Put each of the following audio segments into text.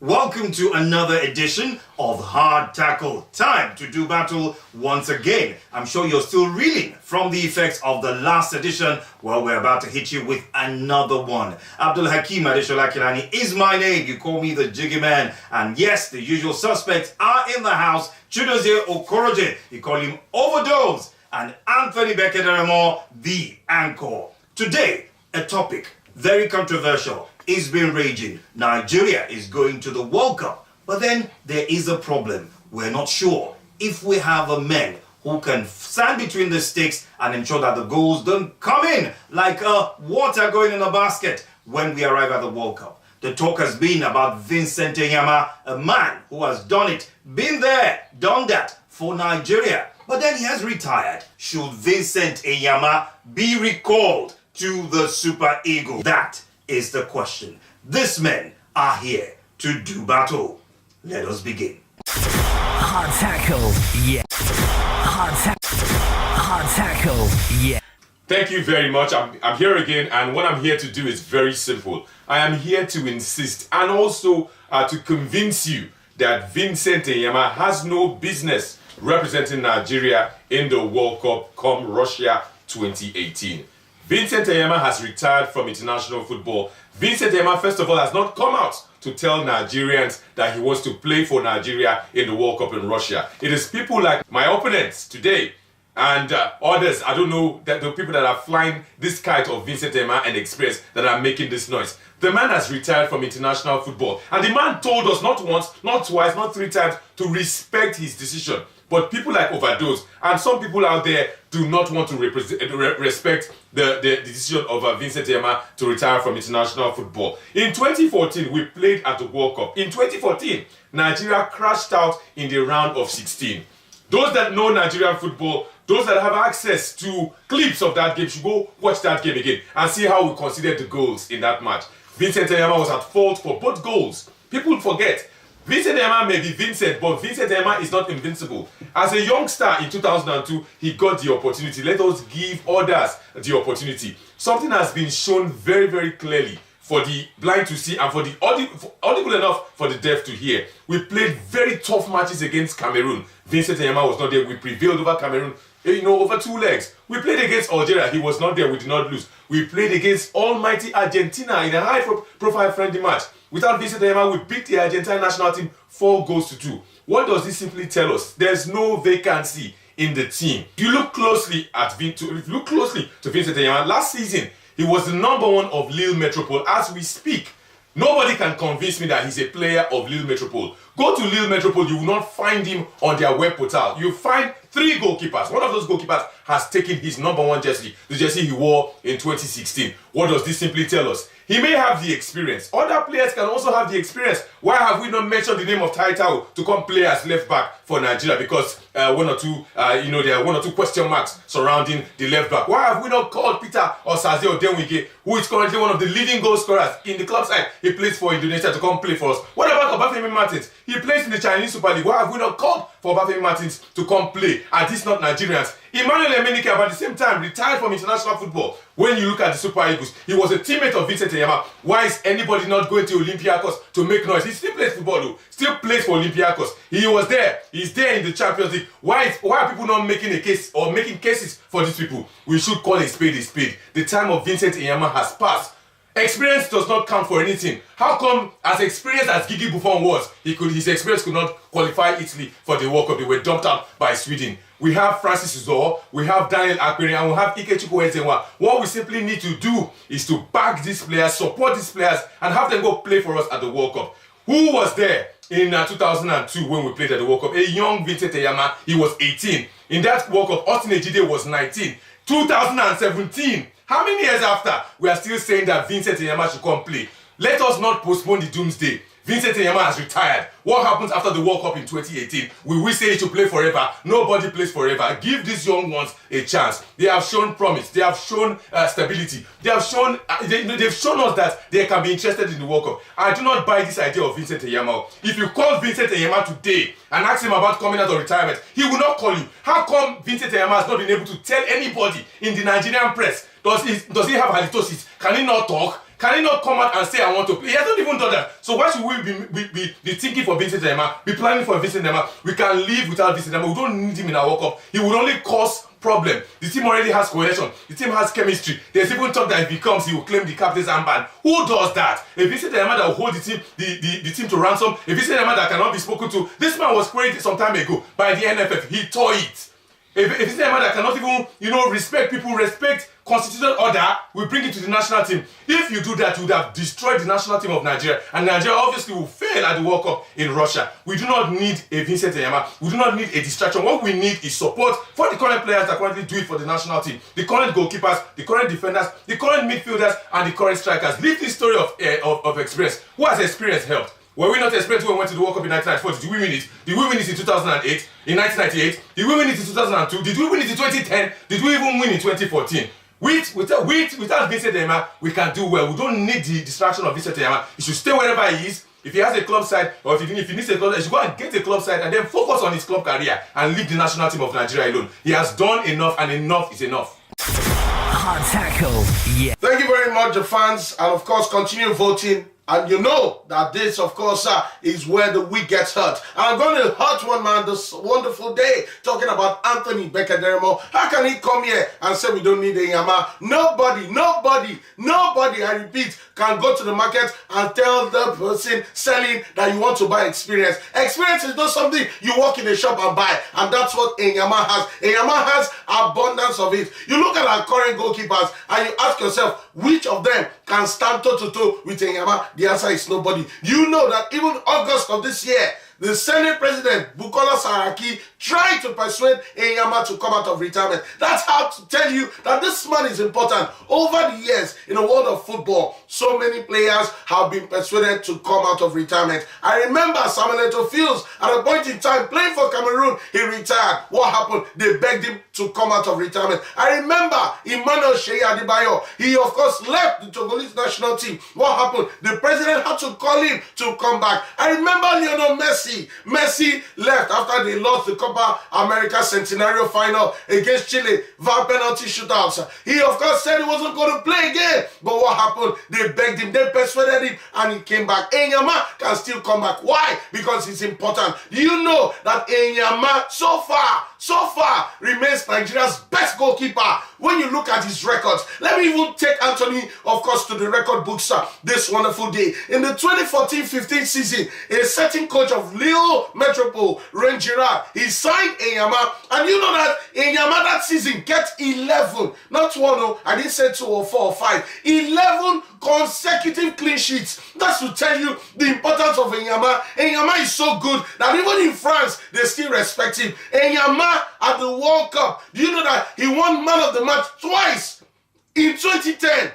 Welcome to another edition of Hard Tackle. Time to do battle once again. I'm sure you're still reeling from the effects of the last edition. Well, we're about to hit you with another one. Abdul Hakim Adeshola Kilani is my name. You call me the Jiggy Man. And yes, the usual suspects are in the house. Chidozie Okoroje, you call him Overdose. And Anthony Bekedaremo, the anchor. Today, a topic very controversial. It's been raging. Nigeria is going to the World Cup. But then there is a problem. We're not sure if we have a man who can stand between the sticks and ensure that the goals don't come in like water going in a basket when we arrive at the World Cup. The talk has been about Vincent Enyeama, a man who has done it, been there, done that for Nigeria. But then he has retired. Should Vincent Enyeama be recalled to the Super Eagles? That is the question. These men are here to do battle. Let us begin. Hard tackle, yeah. Hard tackle, yeah. Thank you very much. I'm here again, and what I'm here to do is very simple. I am here to insist and also to convince you that Vincent Enyeama has no business representing Nigeria in the World Cup come Russia 2018. Vincent Enyeama has retired from international football. Vincent Enyeama, first of all, has not come out to tell Nigerians that he wants to play for Nigeria in the World Cup in Russia. It is people like my opponents today and others, I don't know, that the people that are flying this kite of Vincent Enyeama and experience that are making this noise. The man has retired from international football. And the man told us not once, not twice, not three times to respect his decision. But people like Overdose and some people out there do not want to respect the decision of Vincent Enyeama to retire from international football. In 2014, we played at the World Cup. In 2014, Nigeria crashed out in the round of 16. Those that know Nigerian football, those that have access to clips of that game should go watch that game again and see how we considered the goals in that match. Vincent Enyeama was at fault for both goals. People forget. Vincent Enyeama may be Vincent, but Vincent Enyeama is not invincible. As a young star in 2002, he got the opportunity. Let us give others the opportunity. Something has been shown very, very clearly for the blind to see and for the audible enough for the deaf to hear. We played very tough matches against Cameroon. Vincent Enyeama was not there. We prevailed over Cameroon, over 2 legs. We played against Algeria. He was not there. We did not lose. We played against almighty Argentina in a high-profile friendly match. Without Vincent Enyeama, we beat the Argentine national team 4-2. What does this simply tell us? There's no vacancy in the team. If you look closely to Vincent Enyeama, last season, he was the number 1 of Lille Metropole. As we speak, nobody can convince me that he's a player of Lille Metropole. Go to Lille Metropole, you will not find him on their web portal. You find 3 goalkeepers. One of those goalkeepers has taken his number 1 jersey, the jersey he wore in 2016. What does this simply tell us? He may have the experience. Other players can also have the experience. Why have we not mentioned the name of Taitao to come play as left back for Nigeria? Because there are 1 or 2 question marks surrounding the left back. Why have we not called Peter Osaze Odenwike, who is currently one of the leading goal scorers in the club side? He plays for Indonesia to come play for us. What about Obafemi Martins? He plays in the Chinese Super League. Why have we not called for Obafemi Martins to come play? Are these not Nigerians? Emmanuel Emenike, at the same time, retired from international football. When you look at the Super Eagles, he was a teammate of Vincent Enyeama. Why is anybody not going to Olympiacos to make noise? He still plays football, though. Still plays for Olympiacos. He was there. He's there in the Champions League. Why are people not making a case or making cases for these people? We should call a spade a spade. The time of Vincent Enyeama has passed. Experience does not count for anything. How come, as experienced as Gigi Buffon was, his experience could not qualify Italy for the World Cup? They were dumped out by Sweden. We have Francis Uzor, we have Daniel Akperi, and we have Ikechukwu Ezenwa. What we simply need to do is to back these players, support these players, and have them go play for us at the World Cup. Who was there in 2002 when we played at the World Cup? A young Vincent Enyeama, he was 18. In that World Cup, Austin Ejide was 19. 2017. How many years after, we are still saying that Vincent Enyeama should come play? Let us not postpone the doomsday. Vincent Enyeama has retired. What happens after the World Cup in 2018? Will we say he should play forever? Nobody plays forever. Give these young ones a chance. They have shown promise. They have shown stability. They have shown, they've shown us that they can be interested in the World Cup. I do not buy this idea of Vincent Enyeama. If you call Vincent Enyeama today and ask him about coming out of retirement, he will not call you. How come Vincent Enyeama has not been able to tell anybody in the Nigerian press? Does he have halitosis? Can he not talk? Can he not come out and say, I want to play? He hasn't even done that. So why should we be thinking for Vincent Enyeama, be planning for Vincent Enyeama? We can live without Vincent Enyeama. We don't need him in our World Cup. He would only cause problem. The team already has cohesion. The team has chemistry. There's even talk that if he comes, he will claim the captain's armband. Who does that? A Vincent Enyeama that will hold the team to ransom. A Vincent Enyeama that cannot be spoken to. This man was created some time ago by the NFF. He tore it. A Vincent Enyeama that cannot even, respect people, respect constitutional order, we bring it to the national team. If you do that, you would have destroyed the national team of Nigeria, and Nigeria obviously will fail at the World Cup in Russia. We do not need a Vincent Enyeama. We do not need a distraction. What we need is support for the current players that currently do it for the national team. The current goalkeepers, the current defenders, the current midfielders, and the current strikers. Leave this story of experience. Who has experience helped? Were we not experienced when we went to the World Cup in 1994? Did we win it? Did we win it in 2008? In 1998? Did we win it in 2002? Did we win it in 2010? Did we even win in 2014? Without Vincent Enyeama, we can do well. We don't need the distraction of Vincent Enyeama. He should stay wherever he is. If he has a club side, or if he needs a club side, he should go and get a club side and then focus on his club career and leave the national team of Nigeria alone. He has done enough, and enough is enough. Hard tackle, yeah. Thank you very much, the fans, and of course, continue voting. And you know that this, of course, is where the weak gets hurt. And I'm going to hurt one man this wonderful day, talking about Anthony Beckerdermo. How can he come here and say we don't need Enyeama? Nobody, I repeat, can go to the market and tell the person selling that you want to buy experience. Experience is not something you walk in a shop and buy. And that's what Enyeama has. Enyeama has abundance of it. You look at our current goalkeepers and you ask yourself, which of them can stand toe-to-toe with Enyeama? The answer is nobody. You know that even August of this year, the Senate President, Bukola Saraki, tried to persuade Enyeama to come out of retirement. That's how to tell you that this man is important. Over the years, in the world of football, so many players have been persuaded to come out of retirement. I remember Samuel Eto'o Fields, at a point in time, playing for Cameroon, he retired. What happened? They begged him to come out of retirement. I remember Emmanuel Sheyi Adebayo. He, of course, left the Togolese national team. What happened? The president had to call him to come back. I remember Lionel Messi. Messi left after they lost the Copa America Centenario final against Chile via penalty shootouts. He, of course, said he wasn't going to play again. But what happened? They begged him, they persuaded him, and he came back. Enyeama can still come back. Why? Because it's important. Do you know that Enyeama so far remains Nigeria's best goalkeeper? When you look at his records, let me even take Anthony, of course, to the record books this wonderful day. In the 2014-15 season, a certain coach of Lille Metropole, Ren Girard, he signed Enyeama, and you know that Enyeama that season get 11, not one, I didn't say 2 or 4 or 5, 11 consecutive clean sheets. That's to tell you the importance of Enyeama. Enyeama is so good that even in France, they still respect him. Enyeama at the World Cup, do you know that he won man of the match twice? In 2010,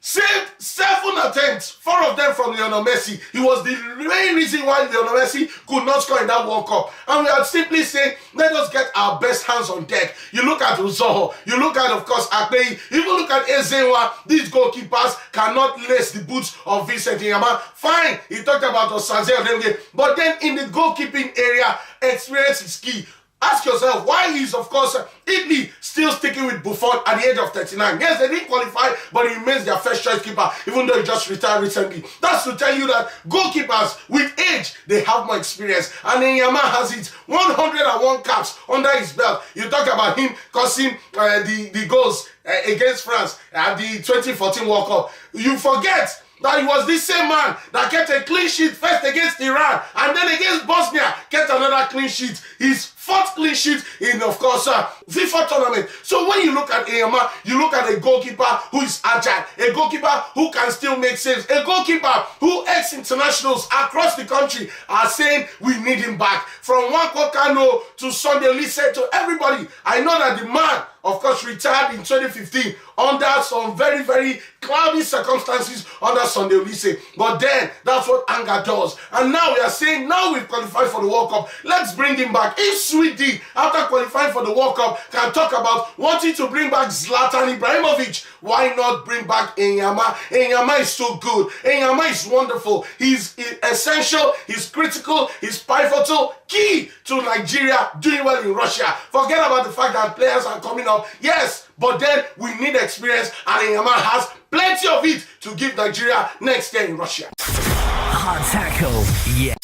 saved 7 attempts, 4 of them from Lionel Messi. He was the main reason why Lionel Messi could not score in that World Cup. And we are simply saying, let us get our best hands on deck. You look at Uzoho, you look at, of course, Akpeyi, even look at Ezenwa. These goalkeepers cannot lace the boots of Vincent Enyeama. Fine, he talked about Osaze, but then in the goalkeeping area, experience is key. Ask yourself why is, of course, Italy still sticking with Buffon at the age of 39. Yes, they didn't qualify, but he remains their first choice keeper, even though he just retired recently. That's to tell you that goalkeepers with age, they have more experience. And Enyeama has it, 101 caps under his belt. You talk about him causing the goals against France at the 2014 World Cup. You forget that he was this same man that kept a clean sheet first against Iran and then against Bosnia, kept another clean sheet. His 4th clean sheet in, of course, FIFA tournament. So when you look at Enyeama, you look at a goalkeeper who is agile, a goalkeeper who can still make saves, a goalkeeper who ex-internationals across the country are saying we need him back. From Nwankwo Kanu to Sunday Olise to everybody. I know that the man, of course, retired in 2015 under some very, very cloudy circumstances under Sunday Olise. But then, that's what anger does. And now we are saying, now we've qualified for the World Cup, let's bring him back. If Sweet D, after qualifying for the World Cup, can talk about wanting to bring back Zlatan Ibrahimovic, why not bring back Enyeama? Enyeama is so good. Enyeama is wonderful. He's essential, he's critical, he's pivotal, key to Nigeria doing well in Russia. Forget about the fact that players are coming up. Yes, but then we need experience, and Enyeama has plenty of it to give Nigeria next year in Russia. Hard tackle, yeah.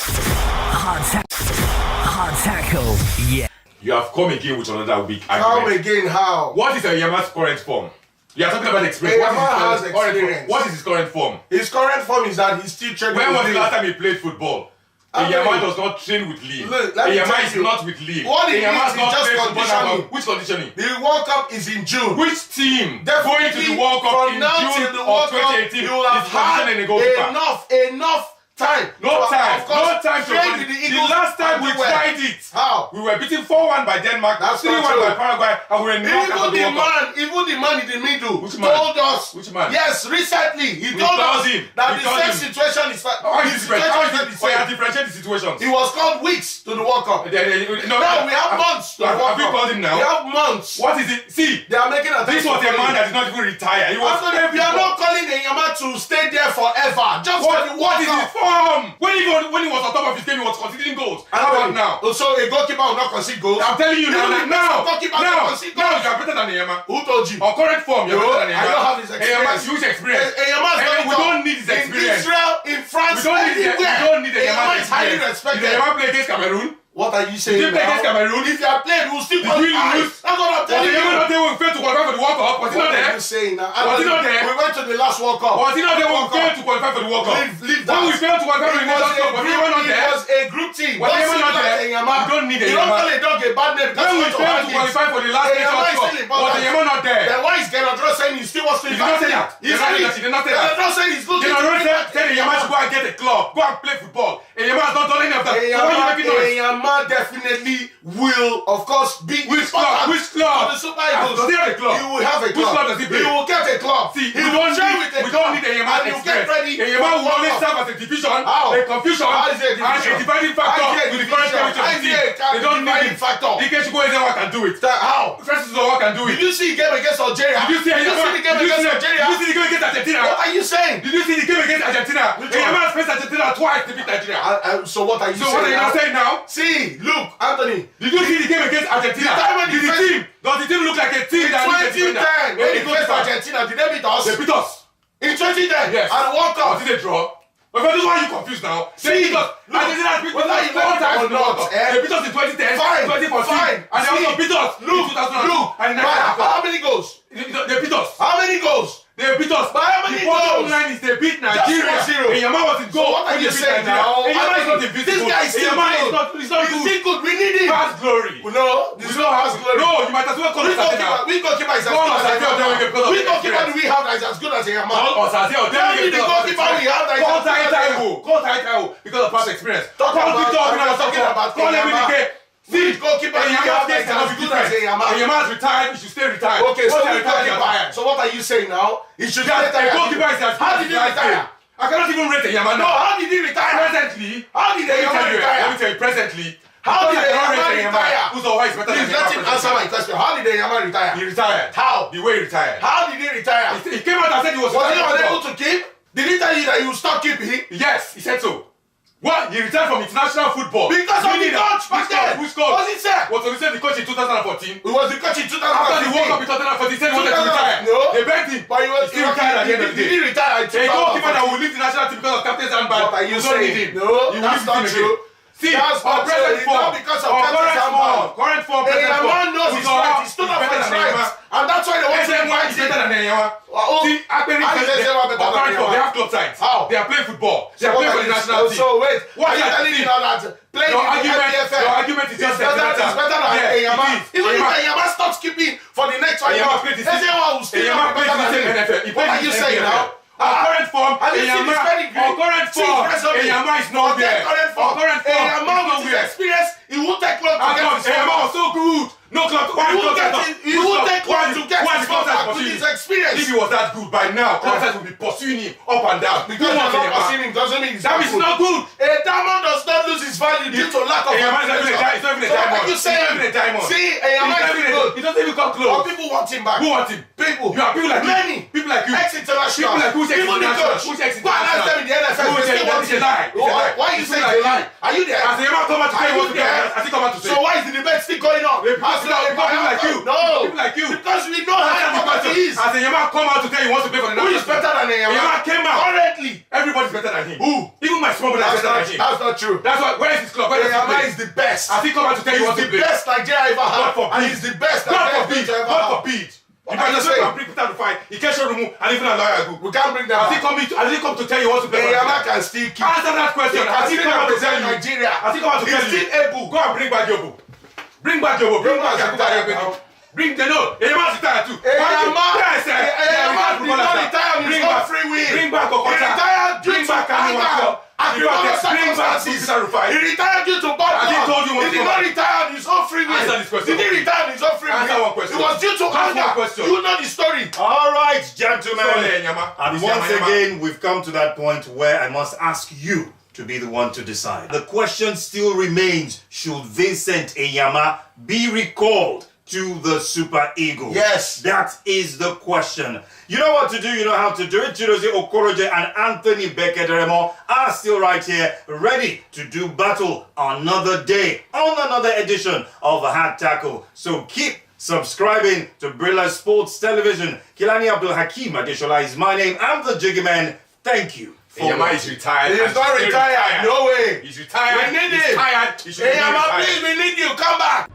Hard tackle, yeah. You have come again with another week Come argument. again, how? What is Enyeama's current form? You are talking about experience. Enyeama has Current form? experience. What is his current form? His current form is that he's still training. When was the with last Lille. time he played football? I Enyeama mean, does not train with Lille. look, let me Enyeama tell is you, not with Lille. what he Enyeama needs has is not just played football conditioning. now. Which conditioning? The World Cup is in June. Which team Definitely, going to the World Cup from in now June till the of World Cup, 2018 you will have is conditioning a goalkeeper? enough time. No to, time. of course, No time to train condition. with the The Eagles last time and we do well. tried it. How? We were beaten 4-1 by Denmark, That's 3-1 not by true. Paraguay, and we were knocked out of the World Cup. Even the man in the middle Which man? told us. Which man? Yes, recently he We told told us him. that We the told same him. situation is How is his it different? How is situation it? is Oh, the yeah, same. differentiate the situations. He was called weeks to the World Cup. Now we have months to the Have World you Cup. called him now? We have months. What is it? See, They are making a this was a man that did not even retire. He was Anthony, we are not calling Enyeama to stay there forever. Just for the What World is his Cup. form? When he was on top of his game, he was conceding goals. How about now? So a goalkeeper will not concede goals. I'm telling you now, Even now, the goalkeeper now, will concede now, goals. you are better than Enyeama. Who told you? On current form, you are No, better than Enyeama. I don't have his experience. Enyeama's huge experience. Enyeama's done it We all. don't need his experience. In Israel, in France, We don't need anywhere. Enyeama's Enyeama is highly experience. respected. Did Enyeama play against Cameroon? What are you saying Did you play against now? Cameroon? If you are playing, we will still Did we qualify. lose? That's what I'm Was telling you. Enyeama not there when we failed to qualify for the World Cup? Was he not What are there? you saying now? Was he not there? We went to the last World Cup. Was he not there when we failed to qualify for the World Cup? Leave that. When we failed to qualify for the Nations Cup, was Enyeama not It there? was a group team. Was Don't Enyeama say not that there? Enyeama. You don't need You don't Enyeama. call a dog a bad name. When we failed to qualify for the last Enyeama Nations is Cup, still was important. Enyeama not there? Then why is Genadro saying he still wants to He did not say that. He's He did not say that. Genadro saying he's looking General said Enyeama should go and get a club, go and play football. Enyeama has not done any of that. So why are you making noise? Enyeama definitely will, of course, be Which club? Which club? for the Super Eagles. Does he have a club? He will have a Which club. club does he play? He will get a club. See, he we will don't train need, with a we club. don't need Enyeama's And he will get experience. ready. Enyeama will for always World Cup. serve as a division, How? a confusion, How is it a and a division? dividing factor How is it a with the current division? chemistry of How the is team. it a They don't need dividing it. factor? Ikechukwu Ezewa can do it. How? Francis Owa can do Did it. you see the game against Algeria? Did you see the game against Algeria? Did you see the game against Argentina? What are you saying? Did you see the game against Argentina? Which one? Enyeama has faced Argentina twice to beat Nigeria. So what are you So saying what are you now? now saying now? See, look, Anthony. Did you see the game against Argentina? The time when Did the the first- team? Does the team look like a team In that needs a defender? 2010, when they faced They Argentina, did they beat us? beat us. In 2010, Yes. and World Cup. Was it a draw? But this is why you confused now. See, They beat us. look, Argentina has beat whether us you 4 like it times or in the World not, Cup. They beat us in 2010, Fine, 2014, fine. and they also See, beat us in 2002. Look, And in by 1994. how many goals? They beat us. How many goals? They beat us. By how many The bottom goals? line is they beat Nigeria. 1-0. Enyeama was in goal. So what are when you they beat saying Nigeria. now? Enyeama is not This invisible. guy is still Enyeama good. is not He's good. still good. We need him. Past glory. No, this is not has glory. No, you might as well call We it Argentina. goalkeeper is as Go on, good as Osase Odemwingie, Enyeama. because of Which the goalkeeper do experience. we have that is as good as Enyeama? Osase Tell me Odemwingie, the goalkeeper we have that is Call as good as Enyeama. Call Taiwo because of past experience. Talk Call about- Victor I'm not Osimhen, talking about call Enyeama. Emenike. See, Which goalkeeper do we Enyeama's have case that cannot is be as good as different. Enyeama? Enyeama has retired, he should stay retired. Okay, so Once which he retired, he goalkeeper? retired. So what are you saying now? He should The retire. goalkeeper is as How good did he as last retire? game. I cannot even rate Enyeama No, now. how did he retire? Presently, How did let me Enyeama tell you, retire? presently, How because did I cannot Enyeama rate retire? Who's the is better than Please let him Enyeama answer my question. How did Enyeama retire? He retired. How? The way he retired. How did he retire? He came out and said he was Was he retired. unable to keep? Did he tell you that he would stop keeping? Yes, he said so. What? He retired from international football. Because of the Meaning coach back then. Which coach? What did he say? Was Olise the coach in 2014? He was the coach in After the World Cup 2015. in 2014, he said he wanted to retire. No. They begged him. But he was still retired at the end of the Did day. he retire in A goalkeeper that 2014? will leave the national team because of captain's handbag. What are you you don't need saying? him. No, You will that's leave not the team true. again. See, That's our not true. present It's form, not because of our captain's handbag. current form, present form. Enyeama knows his right. He stood up for his rights. And that's why they want to Ezewa invite is him. better than Enyeama. Oh, See, Akperi how is Ezewa better than Enyeama? they have club sides. How? They are playing football. They are So playing for what the are national you- team. So wait, What are you are telling me you- now that playing Your in the argument is just is better than Yeah, Enyeama? it is. Even if Enyeama- Enyeama stops keeping for the next 5 Enyeama years, played the Ezewa will still Enyeama be plays better in the than same him. NFL. He What plays are in you the saying NFL. now? Our current form, Have you seen his pedigree? our current See his form, resume. Enyeama is not Forget there. current form. Our current form is Enyeama with his nowhere. experience, he won't take long to How get come his Enyeama form. was so good? No club, one You club get setup. it- It will take long to get his back with his experience. If he was that good by now, Constance would be pursuing him up and down. Because you're not pursuing him doesn't mean that means not good. A diamond does not lose its value due to lack of Enyeama is not even a diamond. You say a diamond. See, Enyeama is good. He doesn't even come close. But people want him back. Who want him? People. You are people like many. You. People like you. Ex-international. People like who's ex-international? Who's Go and ask them in the NFL. It's a lie. Why you say it's a lie? Are you there? Has Enyeama come out to say what has he come out to say? So why is the debate still going on? People like you. No. People like you. Because we know how important he is. Has Enyeama come out to tell you he wants to play for the national team? Who is better than Enyeama? Enyeama came out. Currently. Everybody's better than him. Who? Even my small brother is better than him. That's not true. That's why. Where is his club? Where is Enyeama is the best. Has he come out to tell you he wants to play? He's the best Nigeria ever had. God forbid. And he's the best God Nigeria forbid. ever God had. forbid. What If I are you just saying? and bring Peter to fight, he can't show the move and even a lawyer go. We can't bring them Has back. he come to tell you he wants to play for Enyeama Nigeria? can still keep. Answer that question. Has he come out to tell you? Nigeria. Has he come out to tell you? He's still able. Go and bring back your book. Bring back your book. Bring back your book. Bring the note. Enyeama is retired too. Enyeama did not retire on his own free will. Bring back Okota. He retired due to anger. Bring back Peter Rufai. He retired due to bad Has he told you what He did not retire on his own free will. Answer this question. Did he retire on his own free will? Answer one question. It was due to Just one anger. question. You know the story. All right, gentlemen. Sorry, Enyeama. And once again, we've come to that point where I must ask you to be the one to decide. The question still remains, should Vincent Enyeama be recalled to the Super Eagles? Yes. That is the question. You know what to do, you know how to do it. Chidozie Okoroje and Anthony Bekederemo are still right here, ready to do battle another day on another edition of Hard Tackle. So keep subscribing to Brilla Sports Television. Kilani Abdul Hakim Adeshola is my name. I'm the Jiggy Man. Thank you. Enyeama is retired. He is not retired. No way. He's retired. We need He's him. tired. He should be Enyeama, retired. please, we need you. Come back.